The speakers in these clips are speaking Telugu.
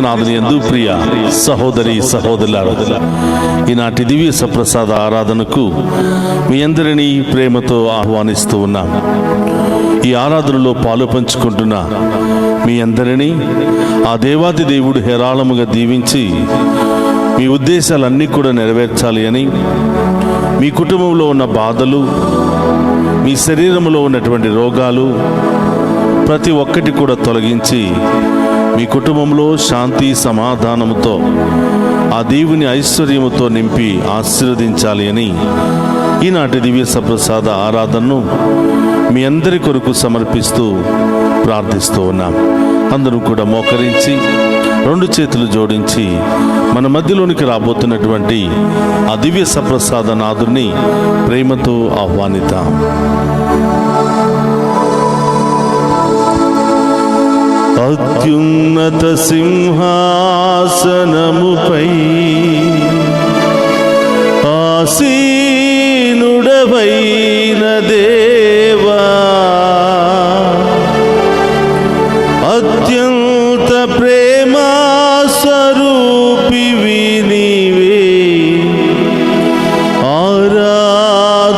క్రీస్తునాథుని యందు ప్రియ సహోదరి సహోదరులారా, ఈనాటి దివ్య సప్రసాద ఆరాధనకు మీ అందరినీ ప్రేమతో ఆహ్వానిస్తూ ఉన్నాం. ఈ ఆరాధనలో పాలు పంచుకుంటున్న మీ అందరినీ ఆ దేవాది దేవుడు హేరాళముగా దీవించి మీ ఉద్దేశాలన్నీ కూడా నెరవేర్చాలి అని, మీ కుటుంబంలో ఉన్న బాధలు, మీ శరీరంలో ఉన్నటువంటి రోగాలు ప్రతి ఒక్కటి కూడా తొలగించి మీ కుటుంబంలో శాంతి సమాధానముతో ఆ దేవుని ఐశ్వర్యముతో నింపి ఆశీర్వదించాలి అని ఈనాటి దివ్య సప్రసాద ఆరాధనను మీ అందరి కొరకు సమర్పిస్తూ ప్రార్థిస్తూ ఉన్నాం. అందరూ కూడా మోకరించి రెండు చేతులు జోడించి మన మధ్యలోనికి రాబోతున్నటువంటి ఆ దివ్య సప్రసాద నాథుని ప్రేమతో ఆహ్వానిద్దాం. అత్యున్నత సింహాసనముపై ఆసీనుడవైన దేవా, అత్యంత ప్రేమా స్వరూపివి నీవే,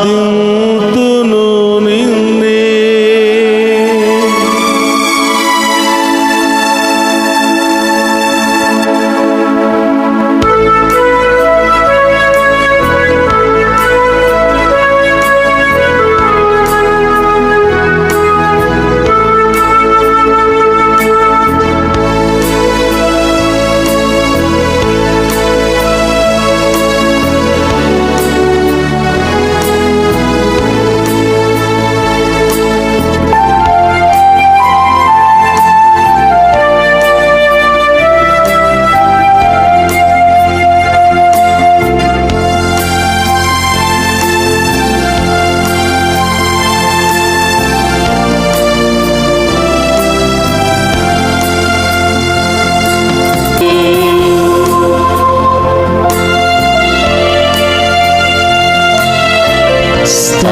ఆరాధింతును నిన్నే.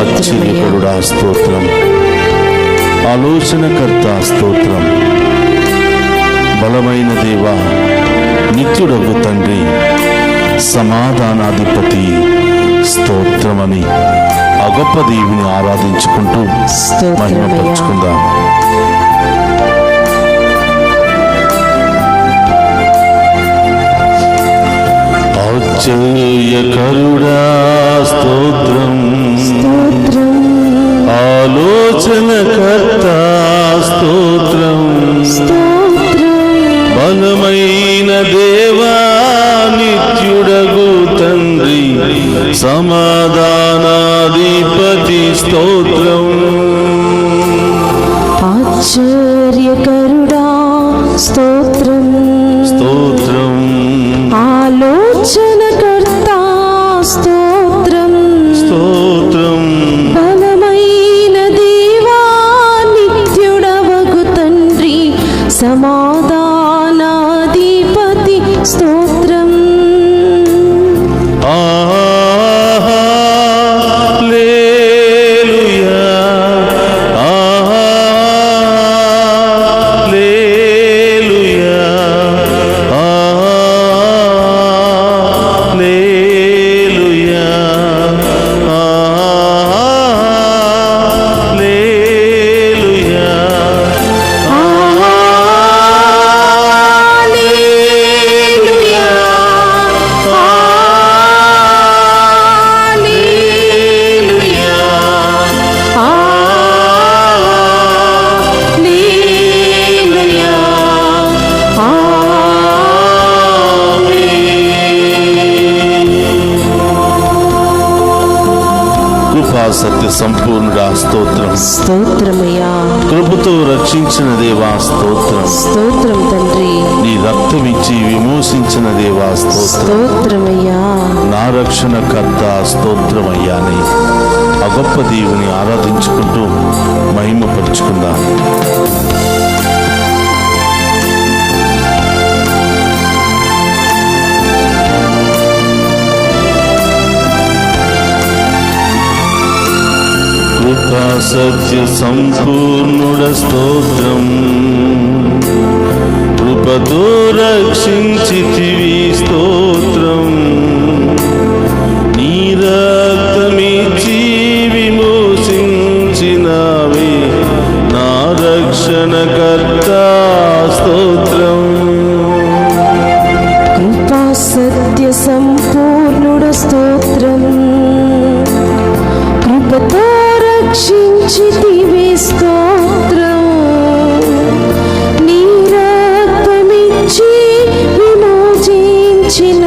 ఆశ్చర్యకరుడా స్తోత్రం, ఆలోచనకర్త స్తోత్రం, బలమైన దేవా, నిత్యుడగు తండ్రి, సమాధానాధిపతి స్తోత్రమని ఆ గొప్ప దేవుని ఆరాధించుకుంటూ మహిమపరుచుకుందాం. ఆశ్చర్యకరుడా స్తోత్రం, ఆలోచనకర్త స్తోత్రం, బలమైన దేవా, నిత్యుడగు తండ్రి, సమాధానాధిపతి స్తోత్రం. ఆశ్చర్యకరుడా స్తోత్రం, స్తోత్రం, ఆలోచనకర్త స్తోత్రం, స్తోత్రం, బలమైన దేవా, నిత్యుడవగు తండ్రి, సమాధానాధిపతి స్తోత్రం. సత్య సంపూర్ణుడా స్తోత్రం, స్తోత్రమయ్యా. కృపతో రక్షించిన దేవా స్తోత్రం, స్తోత్రం తండ్రి. నీ రక్తమిచ్చి విమోచించిన దేవా స్తోత్రం, స్తోత్రమయ్యా. నా రక్షణకర్త స్తోత్రమయ్యా అని ఆ గొప్ప దేవుని ఆరాధించుకుంటూ మహిమపరుచుకుందాం. కృపా సత్య సంపూర్ణుడ స్తోత్రం, కృప కృపతో రక్షించితివి స్తోత్రం. నీ రక్తమిచ్చి విమోచించినవి నా రక్షణకర్త స్తోత్రం. కృపా సత్య సంపూర్ణుడ స్తోత్రం. కృపతో రక్షించితివి స్తోత్రం. నీ రక్తమిచ్చి విమోచించిన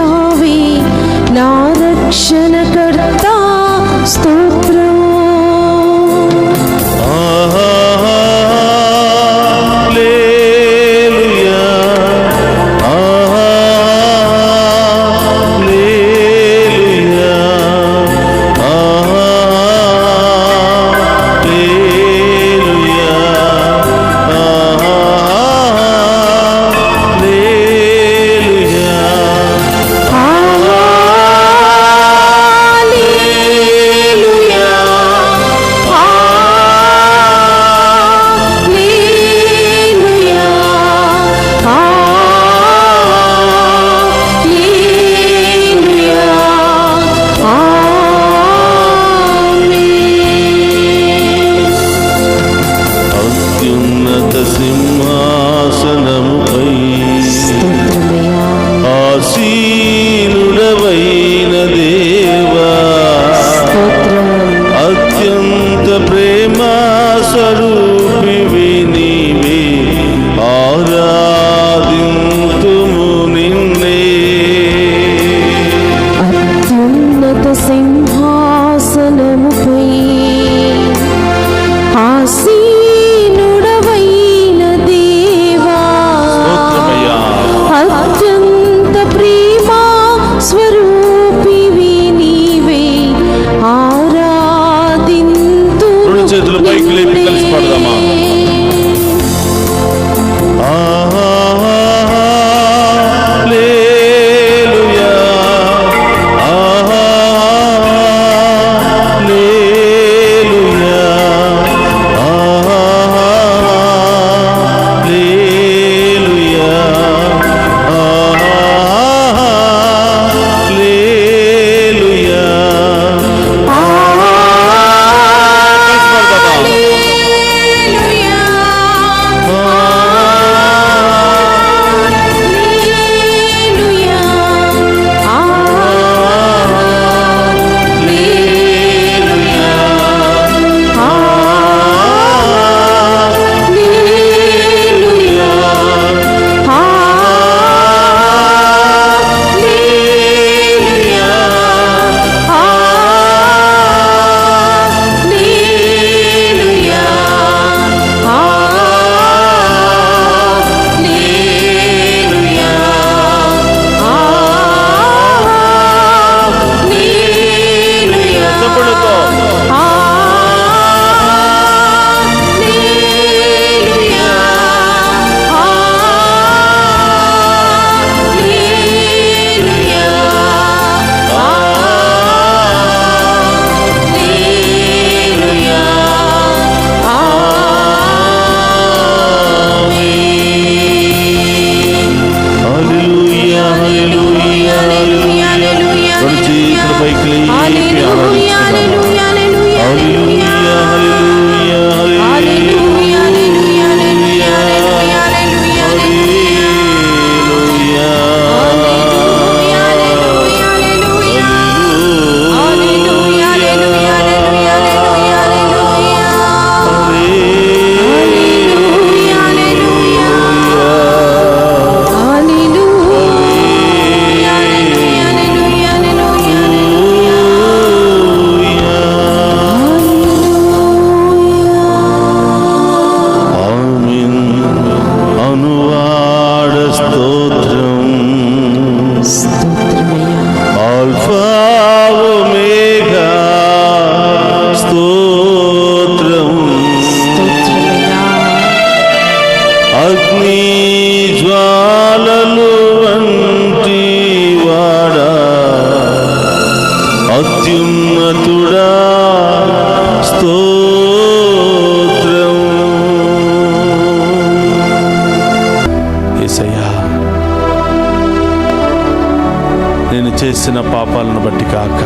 చేసిన పాపాలను బట్టి కాక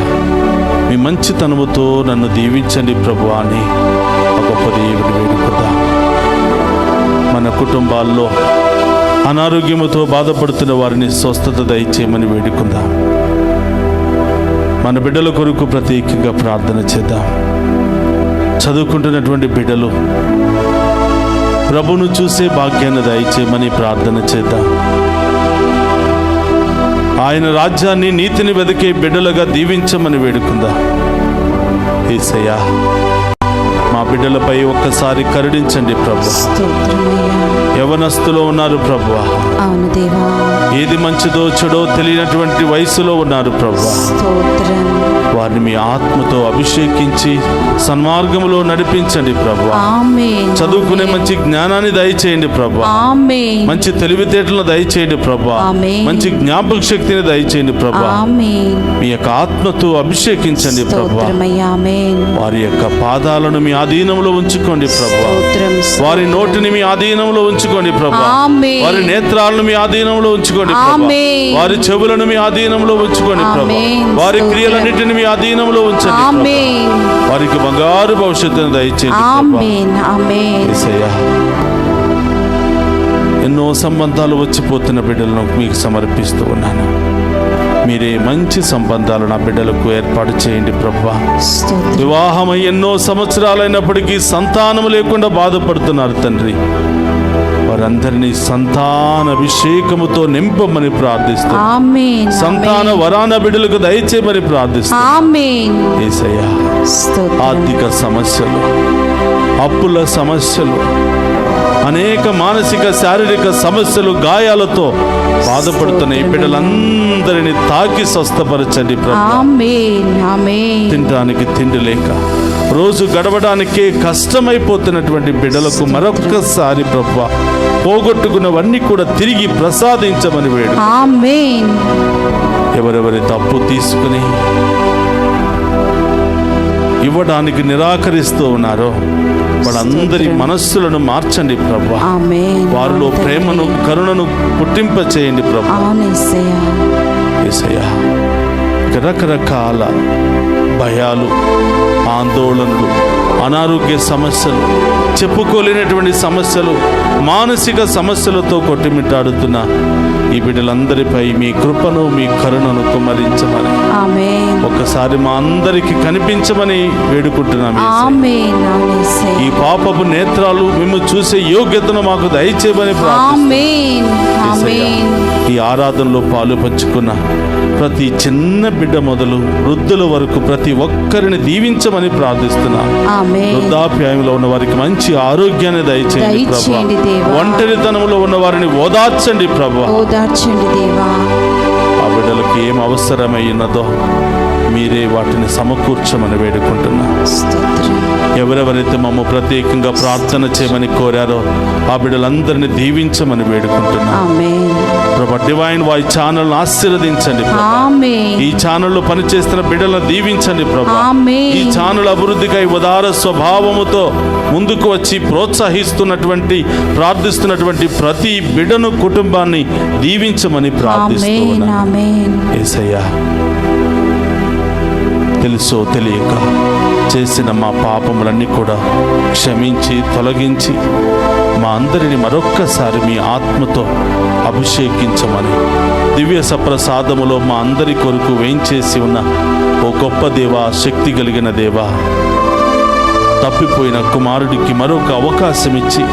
మీ మంచితనముతో నన్ను దీవించండి ప్రభు అని ఆ గొప్ప దేవుని వేడుకుందాం. మన కుటుంబాల్లో అనారోగ్యముతో బాధపడుతున్న వారిని స్వస్థత దయచేయమని వేడుకుందాం. మన బిడ్డల కొరకు ప్రత్యేకంగా ప్రార్థన చేద్దాం. చదువుకుంటున్నటువంటి బిడ్డలు ప్రభును చూసే భాగ్యాన్ని దయచేయమని ప్రార్థన చేద్దాం. ఆయన రాజ్యాన్ని నీతిని వెదికే బిడ్డలుగా దీవించమని వేడుకుందాం. యేసయ్యా, మా బిడ్డలపై ఒక్కసారి కరుణించండి ప్రభు. యవనస్తులో ఉన్నారు ప్రభు, అవును దేవా, ఏది మంచిదో చెడో తెలియనటువంటి వయసులో ఉన్నారు ప్రభు. వారిని మీ ఆత్మతో అభిషేకించి సన్మార్గంలో నడిపించండి ప్రభు. చదువుకునే మంచి జ్ఞానాన్ని దయచేయండి ప్రభు. మంచి తెలివితేటలను దయచేయండి ప్రభు. మంచి జ్ఞాపక శక్తిని దయచేయండి ప్రభు. మీ యొక్క ఆత్మతో అభిషేకించండి ప్రభు. వారి యొక్క పాదాలను మీ ఆధీనంలో ఉంచుకోండి ప్రభు. వారి నోటిని మీ ఆధీనంలో ఉంచుకోండి ప్రభు. వారి నేత్రాలను మీ ఆధీనంలో ఉంచుకోండి ప్రభు. వారి చెవులను మీ ఆధీనంలో ఉంచుకోండి ప్రభు. వారి క్రియలన్నిటిని మీ ఆధీనంలో ఉంచండి ప్రభు. వారికి బంగారు భవిష్యత్తును దయచేయండి యేసయ్యా. ఎన్నో సంబంధాలు వచ్చిపోతున్న బిడ్డలను మీకు సమర్పిస్తూ ఉన్నాను. మీరే మంచి సంబంధాలు నా బిడ్డలకు ఏర్పాటు చేయండి ప్రభువా. వివాహమై ఎన్నో సంవత్సరాలైనప్పటికీ సంతానం లేకుండా బాధపడుతున్నారు తండ్రి. వారందరినీ సంతాన అభిషేకముతో నింపమని ప్రార్థిస్తున్నాను. సంతాన వరాన బిడ్డలకు దయచేయమని ప్రార్థిస్తున్నాను యేసయ్యా. ఆర్థిక సమస్యలు, అప్పుల సమస్యలు, అనేక మానసిక శారీరక సమస్యలు, గాయాలతో బాధపడుతున్న ఈ బిడ్డలందరినీ తాకి స్వస్థపరచండి ప్రభువా. తినడానికి తిండి లేక రోజు గడవడానికే కష్టమైపోతున్నటువంటి బిడ్డలకు మరొక్కసారి ప్రభువా పోగొట్టుకున్నవన్నీ కూడా తిరిగి ప్రసాదించమని వేడు. ఎవరెవరి తప్పు తీసుకుని ఇవ్వడానికి నిరాకరిస్తూ ఉన్నారో వాళ్ళందరి మనస్సులను మార్చండి ప్రభువా. వారిలో ప్రేమను, కరుణను పుట్టింప చేయండి ప్రభువా. యేసయ్యా, రకరకాల భయాలు, ఆందోళనలు, అనారోగ్య సమస్యలు, చెప్పుకోలేనటువంటి సమస్యలు, మానసిక సమస్యలతో కొట్టుమిట్టాడుతున్న ఈ బిడ్డలందరిపై మీ కృపను, మీ కరుణను కుమ్మరించమని ఒక్కసారి మా అందరికి కనిపించమని వేడుకుంటున్నాము. ఈ పాపపు నేత్రాలు మేము చూసే యోగ్యతను మాకు దయచేయమని ఈ ఆరాధనలో పాలు పంచుకున్న ప్రతి చిన్న బిడ్డ మొదలు వృద్ధుల వరకు ప్రతి ఒక్కరిని దీవించమని ప్రార్థిస్తున్నాను. వృద్ధాప్యాయంలో ఉన్న వారికి మంచి ఆరోగ్యాన్ని దయచేయండి ప్రభువా. ఒంటరితనంలో ఉన్న వారిని ఓదార్చండి ప్రభువా. ఆ బిడ్డలకు ఏం అవసరమై ఉన్నదో మీరే వాటిని సమకూర్చమని వేడుకుంటున్నా. ఎవరెవరైతే మమ్మ ప్రత్యేకంగా ప్రార్థన చేయమని కోరారో ఆ బిడ్డలందరినీ దీవించమని వేడుకుంటున్నా. ప్రభు, డివైన్ వాయిస్ ఛానల్ ఆశీర్వదించండి ప్రభు. ఈ ఛానల్లో పనిచేస్తున్న బిడ్డలను దీవించండి ప్రభు. ఈ ఛానల్ అభివృద్ధికై ఉదార స్వభావముతో ముందుకు వచ్చి ప్రోత్సహిస్తున్నటువంటి, ప్రార్థిస్తున్నటువంటి ప్రతి బిడ్డను, కుటుంబాన్ని దీవించమని ప్రార్థిస్తున్నా. యేసయ్యా, తెలుసో తెలియక చేసిన మా పాపములన్నీ కూడా క్షమించి తొలగించి మా అందరిని మరొక్కసారి మీ ఆత్మతో అభిషేకించమని దివ్య సప్రసాదములో మా అందరి కొరకు వేయించేసి ఉన్న ఓ గొప్ప దేవా, శక్తి కలిగిన దేవా, తప్పిపోయిన కుమారుడికి మరొక అవకాశం ఇచ్చి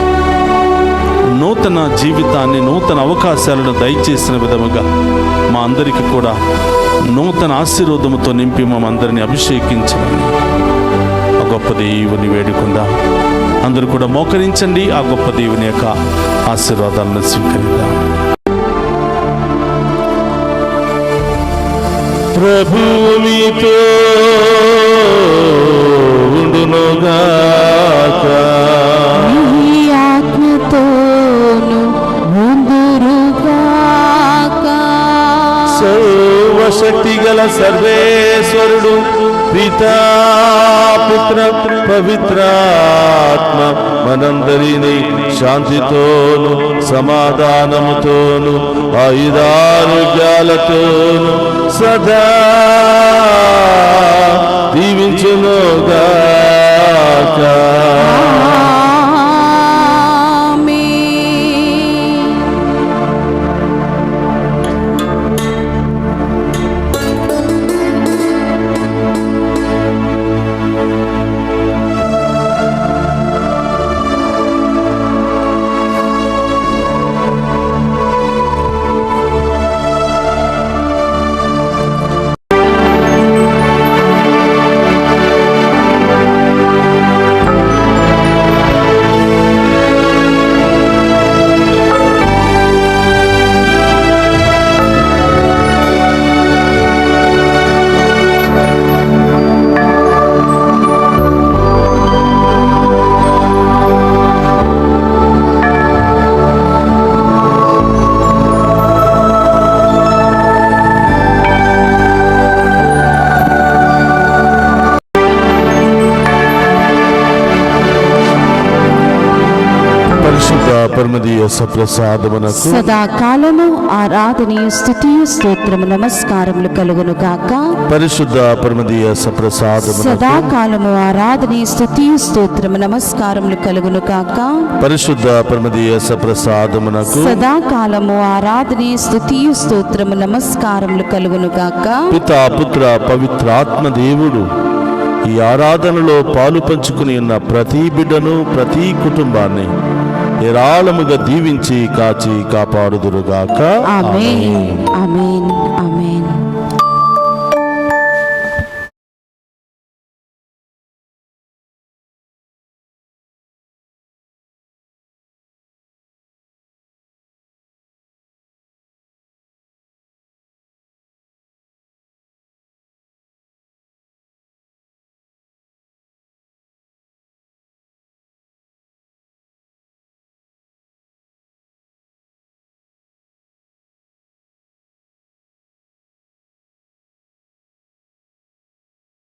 నూతన జీవితాన్ని, నూతన అవకాశాలను దయచేసిన విధముగా మా అందరికీ కూడా నూతన ఆశీర్వాదముతో నింపి మమ్మందరినీ అభిషేకించమని ఆ గొప్ప దేవుని వేడుకుందాం. అందరూ కూడా మోకరించండి. ఆ గొప్ప దేవుని యొక్క ఆశీర్వాదాలను స్వీకరిద్దాం. ప్రభువు మీతో ఉండునుగాక. సర్వశక్తి గల సర్వేశ్వరుడు పితా పుత్ర పవిత్రాత్మ మనందరినీ శాంతితోను సమాధానముతోను ఆయుధారోగ్యాలతోను సదా దీవించునుగాక. పరమదీయ సప్రసాదమునకు సదాకాలము ఆరాధనీయ స్తుతియు స్తోత్రము నమస్కారములు కలుగును గాక. పరిశుద్ధ పరమదీయ సప్రసాదమునకు సదాకాలము ఆరాధనీయ స్తుతియు స్తోత్రము నమస్కారములు కలుగును గాక. పరిశుద్ధ పరమదీయ సప్రసాదమునకు సదాకాలము ఆరాధనీయ స్తుతియు స్తోత్రము నమస్కారములు కలుగును గాక. పితా పుత్ర పవిత్రాత్మ దేవుడు ఈ ఆరాధనలో పాలు పంచుకుని ఉన్న ప్రతి బిడ్డను ప్రతి కుటుంబాన్ని ఏరాళముగా దీవించి కాచి కాపాడుదురుగాక. ఆమేన్ ఆమేన్ ఆమేన్.